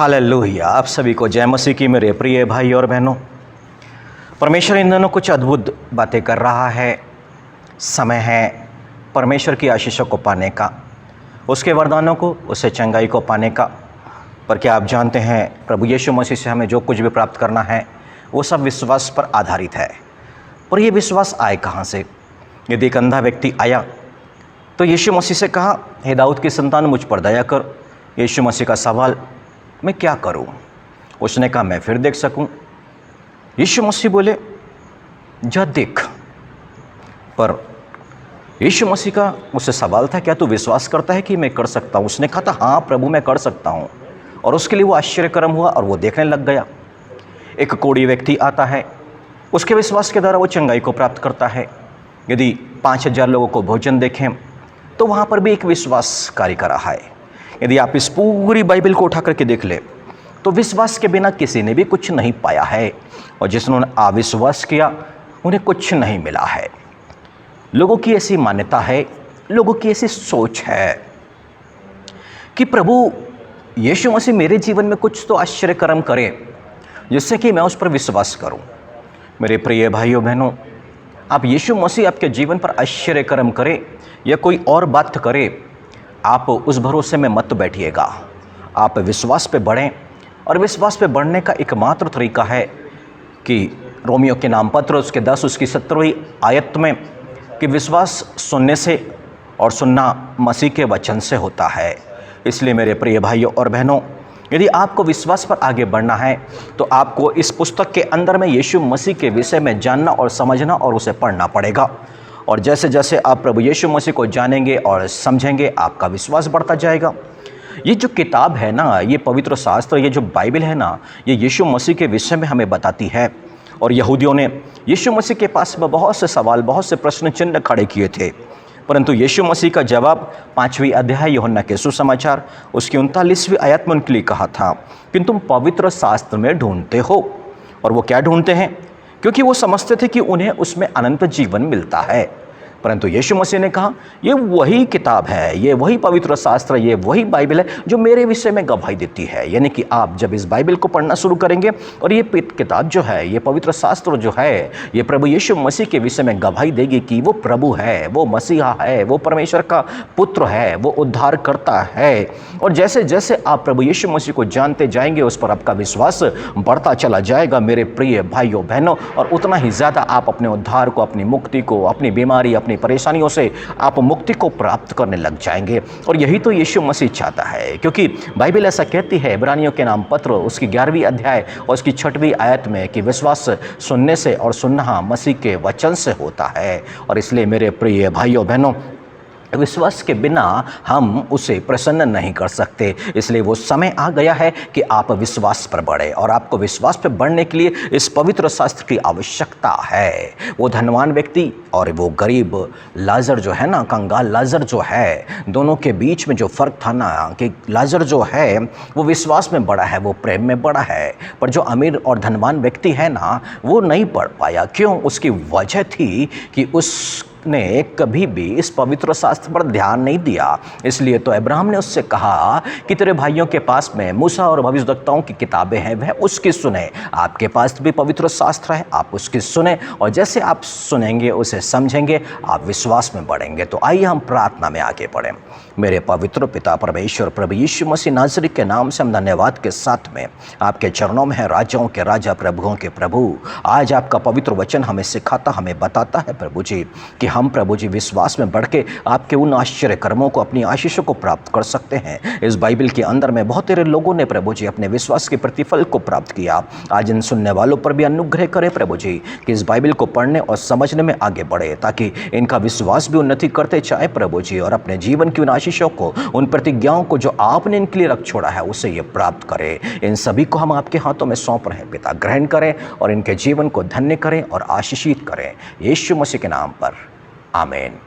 Hallelujah. आप सभी को जय मसीह की मेरे प्रिय भाई और बहनों। परमेश्वर इन दिनों कुछ अद्भुत बातें कर रहा है। समय है परमेश्वर की आशीषों को पाने का, उसके वरदानों को, उससे चंगाई को पाने का। पर क्या आप जानते हैं प्रभु यीशु मसीह से हमें जो कुछ भी प्राप्त करना है वो सब विश्वास पर आधारित है। और ये विश्वास आए कहाँ से? यदि एक अंधा व्यक्ति आया तो यीशु मसीह से कहा, हे दाऊद की संतान मुझ पर दया कर। यीशु मसीह का सवाल, मैं क्या करूं? उसने कहा, मैं फिर देख सकूं। यीशु मसीह बोले, जा देख। पर यीशु मसीह का उससे सवाल था, क्या तू विश्वास करता है कि मैं कर सकता हूं? उसने कहा था, हाँ प्रभु मैं कर सकता हूं। और उसके लिए वो आश्चर्यकरम हुआ और वो देखने लग गया। एक कोढ़ी व्यक्ति आता है, उसके विश्वास के द्वारा वो चंगाई को प्राप्त करता है। यदि 5000 लोगों को भोजन देखें तो वहाँ पर भी एक विश्वास कार्य कर रहा है। यदि आप इस पूरी बाइबल को उठा करके देख ले तो विश्वास के बिना किसी ने भी कुछ नहीं पाया है, और जिन्होंने अविश्वास किया उन्हें कुछ नहीं मिला है। लोगों की ऐसी मान्यता है, लोगों की ऐसी सोच है कि प्रभु यीशु मसीह मेरे जीवन में कुछ तो आश्चर्यकरम करे जिससे कि मैं उस पर विश्वास करूं। मेरे प्रिय भाइयों बहनों, आप यीशु मसीह आपके जीवन पर आश्चर्यकरम करे या कोई और बात करे, आप उस भरोसे में मत बैठिएगा। आप विश्वास पे बढ़ें, और विश्वास पे बढ़ने का एकमात्र तरीका है कि रोमियो के नाम पत्र उसके 10 उसकी 17वीं आयत में कि विश्वास सुनने से और सुनना मसीह के वचन से होता है। इसलिए मेरे प्रिय भाइयों और बहनों, यदि आपको विश्वास पर आगे बढ़ना है तो आपको इस पुस्तक के अंदर में यीशु मसीह के विषय में जानना और समझना और उसे पढ़ना पड़ेगा। और जैसे जैसे आप प्रभु यीशु मसीह को जानेंगे और समझेंगे, आपका विश्वास बढ़ता जाएगा। ये जो किताब है ना, ये पवित्र शास्त्र, ये जो बाइबल है ना, ये यीशु मसीह के विषय में हमें बताती है। और यहूदियों ने यीशु मसीह के पास में बहुत से सवाल, बहुत से प्रश्न चिन्ह खड़े किए थे, परंतु यीशु मसीह का जवाब 5वीं अध्याय यूहन्ना के सुसमाचार उसकी 39वीं आयत में उनके लिए कहा था कि तुम पवित्र शास्त्र में ढूंढते हो। और वो क्या ढूंढते हैं? क्योंकि वो समझते थे कि उन्हें उसमें अनंत जीवन मिलता है। परंतु यीशु मसीह ने कहा, ये वही किताब है, ये वही पवित्र शास्त्र, ये वही बाइबल है जो मेरे विषय में गवाही देती है। यानी कि आप जब इस बाइबल को पढ़ना शुरू करेंगे और ये किताब जो है, ये पवित्र शास्त्र जो है, ये प्रभु यीशु मसीह के विषय में गवाही देगी कि वो प्रभु है, वो मसीहा है, वो परमेश्वर का पुत्र है, वो उद्धार करता है। और जैसे जैसे आप प्रभु यीशु मसीह को जानते जाएंगे, उस पर आपका विश्वास बढ़ता चला जाएगा मेरे प्रिय भाइयों बहनों। और उतना ही ज़्यादा आप अपने उद्धार को, अपनी मुक्ति को, अपनी बीमारी, अपनी परेशानियों से आप मुक्ति को प्राप्त करने लग जाएंगे। और यही तो यीशु मसीह चाहता है, क्योंकि बाइबल ऐसा कहती है इब्रानियों के नाम पत्र उसकी 11वीं अध्याय और उसकी 6वीं आयत में कि विश्वास सुनने से और सुनना मसीह के वचन से होता है। और इसलिए मेरे प्रिय भाइयों बहनों, विश्वास के बिना हम उसे प्रसन्न नहीं कर सकते। इसलिए वो समय आ गया है कि आप विश्वास पर बढ़े, और आपको विश्वास पर बढ़ने के लिए इस पवित्र शास्त्र की आवश्यकता है। वो धनवान व्यक्ति और वो गरीब लाजर जो है ना, कंगाल लाजर जो है, दोनों के बीच में जो फ़र्क था ना, कि लाजर जो है वो विश्वास में बड़ा है, वो प्रेम में बड़ा है। पर जो अमीर और धनवान व्यक्ति है ना, वो नहीं बढ़ पाया। क्यों? उसकी वजह थी कि उसने कभी भी इस पवित्र शास्त्र पर ध्यान नहीं दिया। इसलिए तो अब्राहम ने उससे कहा कि तेरे भाइयों के पास में मूसा और भविष्यद्वक्ताओं की किताबें हैं, वह उसकी सुने। आपके पास भी पवित्र शास्त्र है, आप उसकी सुने, और जैसे आप सुनेंगे, उसे समझेंगे, आप विश्वास में बढ़ेंगे। तो आइए हम प्रार्थना में आगे बढ़ें। मेरे पवित्र पिता परमेश्वर, प्रभु यीशु मसीह नाज़री के नाम से हम धन्यवाद के साथ में आपके चरणों में है, राजाओं के राजा, प्रभुओं के प्रभु। आज आपका पवित्र वचन हमें सिखाता, हमें बताता है प्रभु जी कि हम प्रभु जी विश्वास में बढ़ के आपके उन आश्चर्य कर्मों को, अपनी आशीषों को प्राप्त कर सकते हैं। इस बाइबल के अंदर में बहुत तेरे लोगों ने प्रभु जी अपने विश्वास के प्रतिफल को प्राप्त किया। आज इन सुनने वालों पर भी अनुग्रह करे प्रभु जी कि इस बाइबल को पढ़ने और समझने में आगे बढ़े, ताकि इनका विश्वास भी उन्नति करते चाहे प्रभु जी, और अपने जीवन की उन आशीषों को, उन प्रतिज्ञाओं को जो आपने इनके लिए रख छोड़ा है, उसे ये प्राप्त करें। इन सभी को हम आपके हाथों में सौंप रहे हैं पिता, ग्रहण करें और इनके जीवन को धन्य करें और आशीषित करें, यीशु मसीह के नाम पर, आमीन।